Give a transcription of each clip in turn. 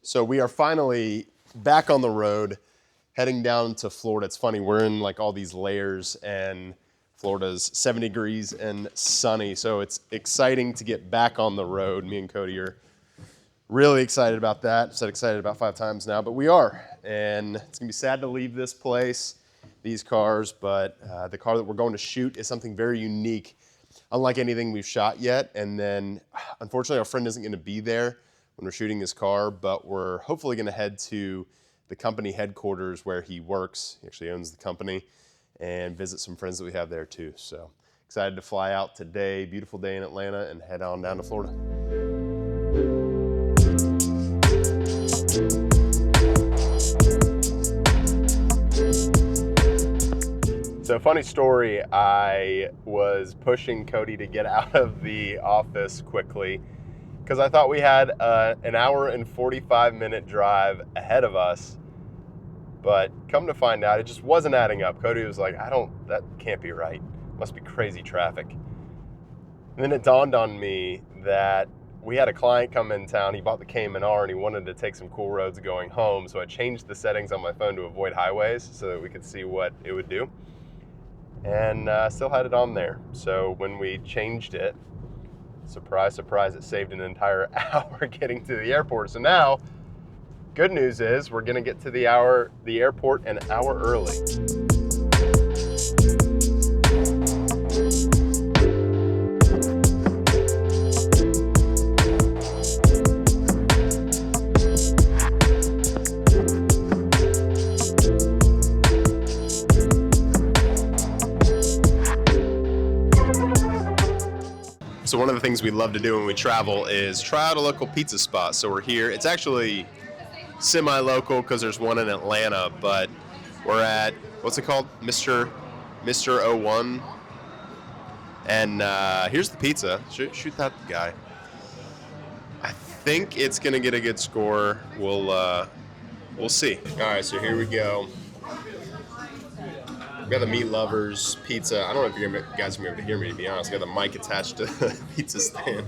So we are finally back on the road, heading down to Florida. It's funny, we're in like all these layers and Florida's 70 degrees and sunny. So it's exciting to get back on the road. Me and Cody are really excited about that. I've said excited about 5 times now, but we are. And it's gonna be sad to leave this place, these cars, but the car that we're going to shoot is something very unique, unlike anything we've shot yet. And then unfortunately our friend isn't gonna be there when we're shooting this car, but we're hopefully gonna head to the company headquarters where he works. He actually owns the company, and visit some friends that we have there too. So excited to fly out today, beautiful day in Atlanta, and head on down to Florida. So funny story, I was pushing Cody to get out of the office quickly because I thought we had an hour and 45-minute drive ahead of us, but come to find out, it just wasn't adding up. Cody was like, that can't be right. Must be crazy traffic. And then it dawned on me that we had a client come in town. He bought the Cayman R and he wanted to take some cool roads going home. So I changed the settings on my phone to avoid highways so that we could see what it would do. And still had it on there. So when we changed it, surprise, surprise, it saved an entire hour getting to the airport. So now, good news is we're gonna get to the airport an hour early. So one of the things we love to do when we travel is try out a local pizza spot. So we're here, it's actually semi-local because there's one in Atlanta, but we're at, what's it called? Mr. 01. And here's the pizza. Shoot that guy. I think it's gonna get a good score. We'll see. All right, so here we go. We got the Meat Lovers pizza. I don't know if you guys are gonna be able to hear me, to be honest. I got the mic attached to the pizza stand.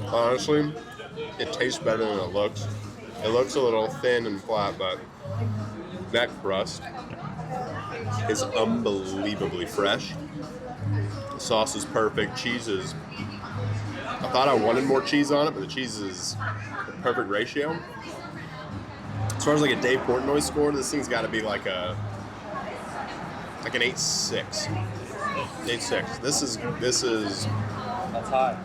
Honestly, it tastes better than it looks. It looks a little thin and flat, but that crust is unbelievably fresh. The sauce is perfect. Cheese is, I thought I wanted more cheese on it, but the cheese is the perfect ratio. As far as like a Dave Portnoy score, this thing's got to be like an 8.6. 8.6. This is. That's high.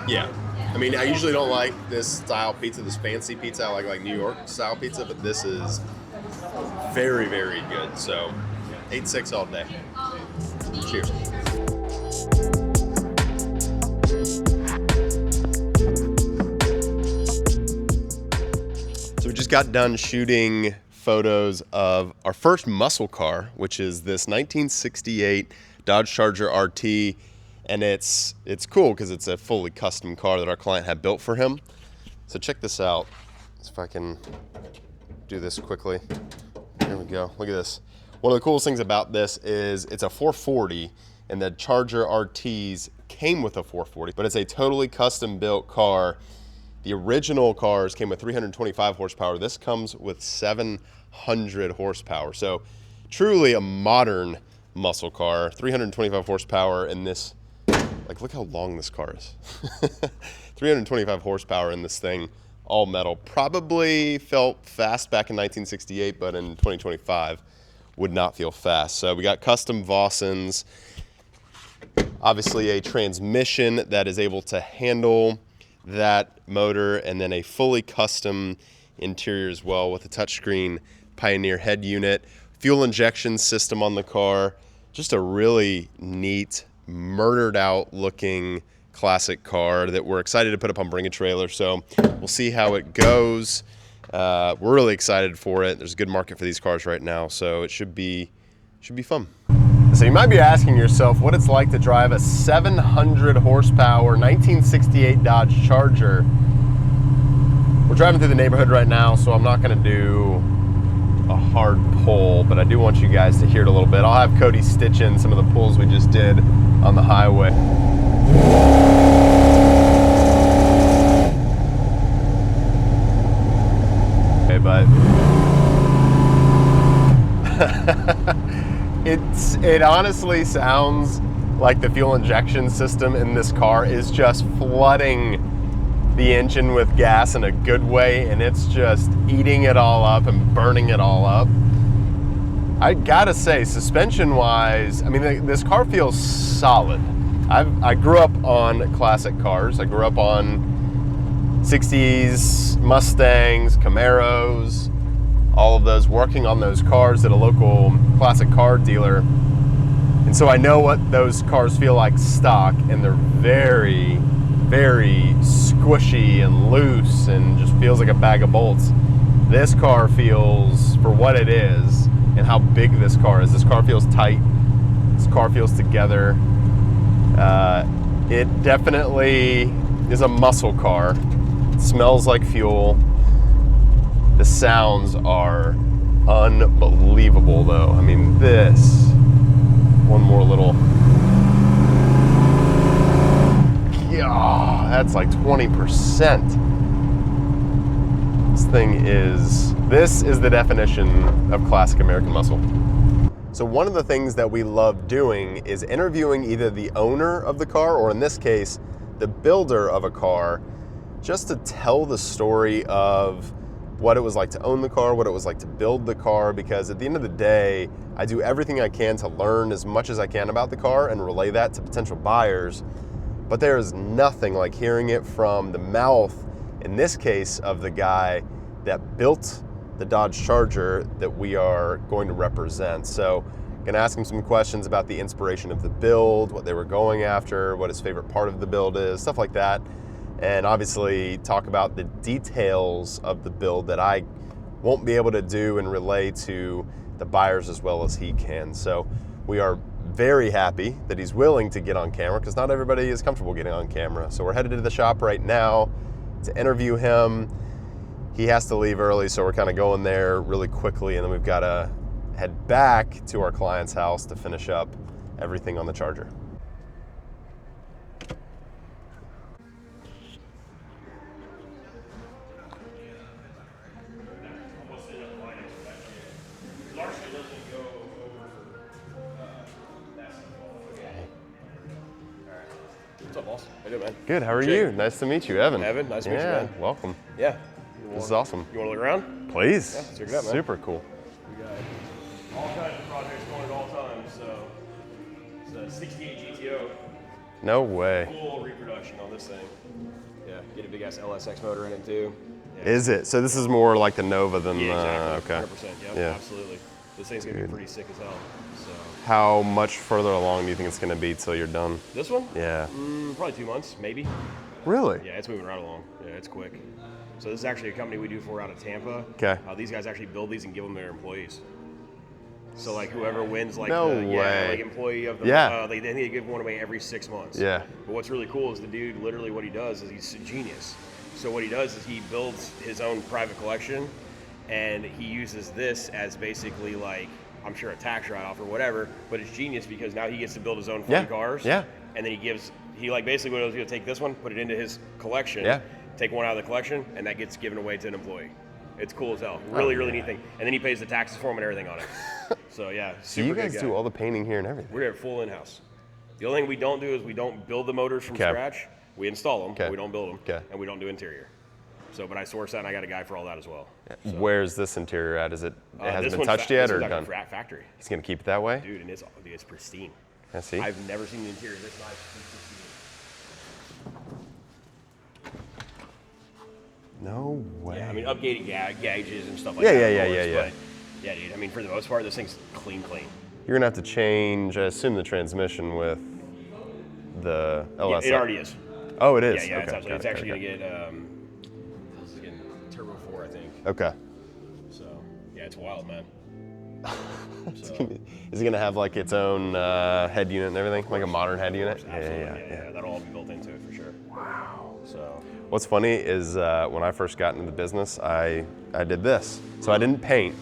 Yeah. I mean, I usually don't like this style pizza, this fancy pizza. I like New York style pizza, but this is very, very good. So 8.6 all day. Cheers. So we just got done shooting photos of our first muscle car, which is this 1968 Dodge Charger RT. And it's cool because it's a fully custom car that our client had built for him. So check this out. Let's see if I can do this quickly. There we go. Look at this. One of the coolest things about this is it's a 440, and the Charger RTs came with a 440, but it's a totally custom built car. The original cars came with 325 horsepower. This comes with 700 horsepower. So truly a modern muscle car, 325 horsepower in this. Like, look how long this car is. 325 horsepower in this thing, all metal. Probably felt fast back in 1968, but in 2025 would not feel fast. So we got custom Vossens, obviously a transmission that is able to handle that motor, and then a fully custom interior as well with a touchscreen Pioneer head unit, fuel injection system on the car. Just a really neat, murdered out looking classic car that we're excited to put up on Bring a Trailer. So we'll see how it goes. We're really excited for it. There's a good market for these cars right now, so it should be fun. So you might be asking yourself what it's like to drive a 700 horsepower 1968 Dodge Charger. We're driving through the neighborhood right now, so I'm not going to do a hard pull, but I do want you guys to hear it a little bit. I'll have Cody stitch in some of the pulls we just did on the highway. It honestly sounds like the fuel injection system in this car is just flooding the engine with gas in a good way, and it's just eating it all up and burning it all up. I gotta say, suspension-wise, I mean, this car feels solid. I grew up on classic cars. I grew up on 60s Mustangs, Camaros, all of those, working on those cars at a local classic car dealer. And so I know what those cars feel like stock, and they're very, very squishy and loose and just feels like a bag of bolts. This car feels, for what it is and how big this car is, this car feels tight. This car feels together. It definitely is a muscle car. It smells like fuel. The sounds are unbelievable though. I mean, this, one more little, yeah, that's like 20%. This is the definition of classic American muscle. So one of the things that we love doing is interviewing either the owner of the car, or in this case, the builder of a car, just to tell the story of what it was like to own the car, what it was like to build the car, because at the end of the day, I do everything I can to learn as much as I can about the car and relay that to potential buyers. But there is nothing like hearing it from the mouth, in this case, of the guy that built the Dodge Charger that we are going to represent. So I'm gonna ask him some questions about the inspiration of the build, what they were going after, what his favorite part of the build is, stuff like that. And obviously talk about the details of the build that I won't be able to do and relay to the buyers as well as he can. So we are very happy that he's willing to get on camera, because not everybody is comfortable getting on camera. So we're headed to the shop right now to interview him. He has to leave early, so we're kind of going there really quickly, and then we've got to head back to our client's house to finish up everything on the Charger. What's up, boss? How you doing, man? Good, how are Jake. you? Nice to meet you, Evan. Evan, nice to meet you, man. Welcome. Yeah. This is awesome. You want to look around? Please. Yeah, check it out, man. Super cool. We got all kinds of projects going at all times. So it's a 68 GTO, No way. full reproduction on this thing. Yeah, get a big ass LSX motor in it too. Yeah. Is it? So this is more like the Nova than Yeah, exactly. okay. 100%. Yep, Yeah. absolutely. This thing's gonna be pretty sick as hell. So How much further along do you think it's going to be till you're done? this one, Yeah. probably 2 months, maybe. Really? Yeah, it's moving right along. Yeah, it's quick. So this is actually a company we do for out of Tampa. Okay. These guys actually build these and give them to their employees. So like whoever wins like No the way. like employee of the Yeah. they need to give one away every 6 months. Yeah. But what's really cool is the dude literally what he does is he's a genius. So what he does is he builds his own private collection, and he uses this as basically like, I'm sure, a tax write-off or whatever, but it's genius because now he gets to build his own fun cars. Yeah. And then he like basically what he'll take this one, put it into his collection, Yeah. take one out of the collection, and that gets given away to an employee. It's cool as hell. Really, really neat thing. And then he pays the taxes for him and everything on it. So yeah, So super you good guys guy. do all the painting here and everything? We're full in-house. The only thing we don't do is we don't build the motors from Okay. scratch. We install them, Okay. but we don't build them, Okay. and we don't do interior. So, but I source that, and I got a guy for all that as well. Where's this interior at? Is it hasn't This been one's touched yet this or one's done? like a factory, He's going to keep it that way? dude, and it's pristine. I see. I've never seen the interior this nice. No way. Yeah, I mean, updated gauges and stuff like Yeah, that. yeah, of yeah, course, yeah, but yeah, dude. I mean, for the most part, this thing's clean. You're going to have to change, I assume, the transmission with the LS. It already is. Oh, it is? Yeah, Okay, it's got actually it, going to get. This is getting Turbo 4, I think. Okay. So yeah, it's wild, man. Is it going to have like its own head unit and everything? Like a modern head unit? Absolutely, yeah. That'll all be built into it for sure. Wow. So What's funny is when I first got into the business, I did this. So I didn't paint.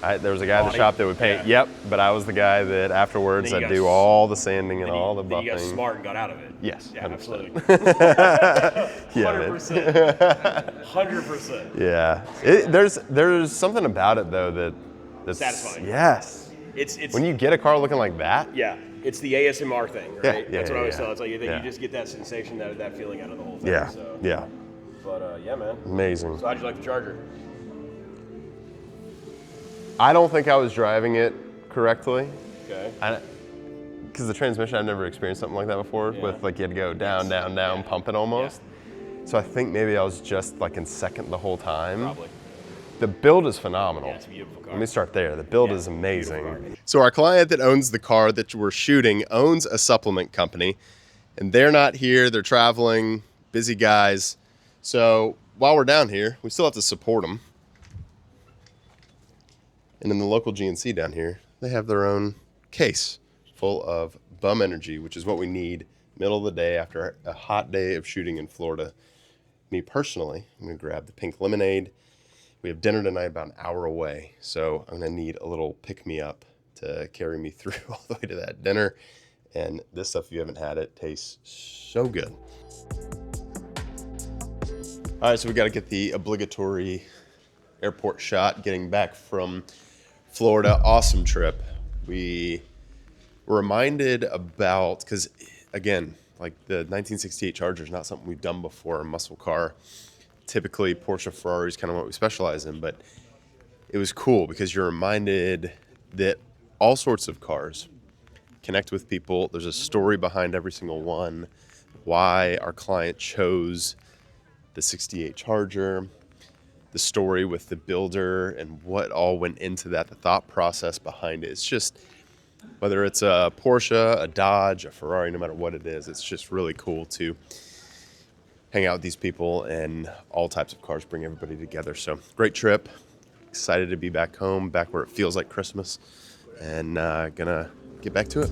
There was a guy at the Body? shop that would paint. Yeah. Yep, but I was the guy that afterwards Then you I'd got do all the sanding and all the then you got buffing. smart and got out of it. Yes, Yeah, 100%. absolutely. Yeah, man. 100%. 100%. Yeah. There's something about it though that's Satisfying. Yes. It's When you get a car looking like that, yeah, it's the ASMR thing, right? Yeah, That's what I always yeah. tell. It's like you Yeah. just get that sensation, that feeling out of the whole thing. yeah, So. yeah, But yeah, man. amazing. So how'd you like the Charger? I don't think I was driving it correctly. Okay. Because the transmission, I've never experienced something like that before. Yeah. With like you had to go down, down, down, pumping almost. So I think maybe I was just like in second the whole time. Probably. The build is phenomenal. Yeah, it's a beautiful car. Let me start there. The build Yeah, is beautiful amazing. car. So our client that owns the car that we're shooting owns a supplement company, and they're not here. They're traveling, busy guys. So while we're down here, we still have to support them. And in the local GNC down here, they have their own case full of Bum Energy, which is what we need middle of the day after a hot day of shooting in Florida. Me personally, I'm gonna grab the pink lemonade. We have dinner tonight about an hour away, so I'm gonna need a little pick-me-up to carry me through all the way to that dinner. And this stuff, if you haven't had it, tastes so good. All right, so we gotta get the obligatory airport shot getting back from Florida. Awesome trip. We were reminded about, because again, like the 1968 Charger is not something we've done before, a muscle car. Typically Porsche, Ferrari is kind of what we specialize in, but it was cool because you're reminded that all sorts of cars connect with people. There's a story behind every single one, why our client chose the 68 Charger, the story with the builder and what all went into that, the thought process behind it. It's just, whether it's a Porsche, a Dodge, a Ferrari, no matter what it is, it's just really cool to hang out with these people, and all types of cars bring everybody together. So great trip. Excited to be back home, back where it feels like Christmas, and gonna get back to it.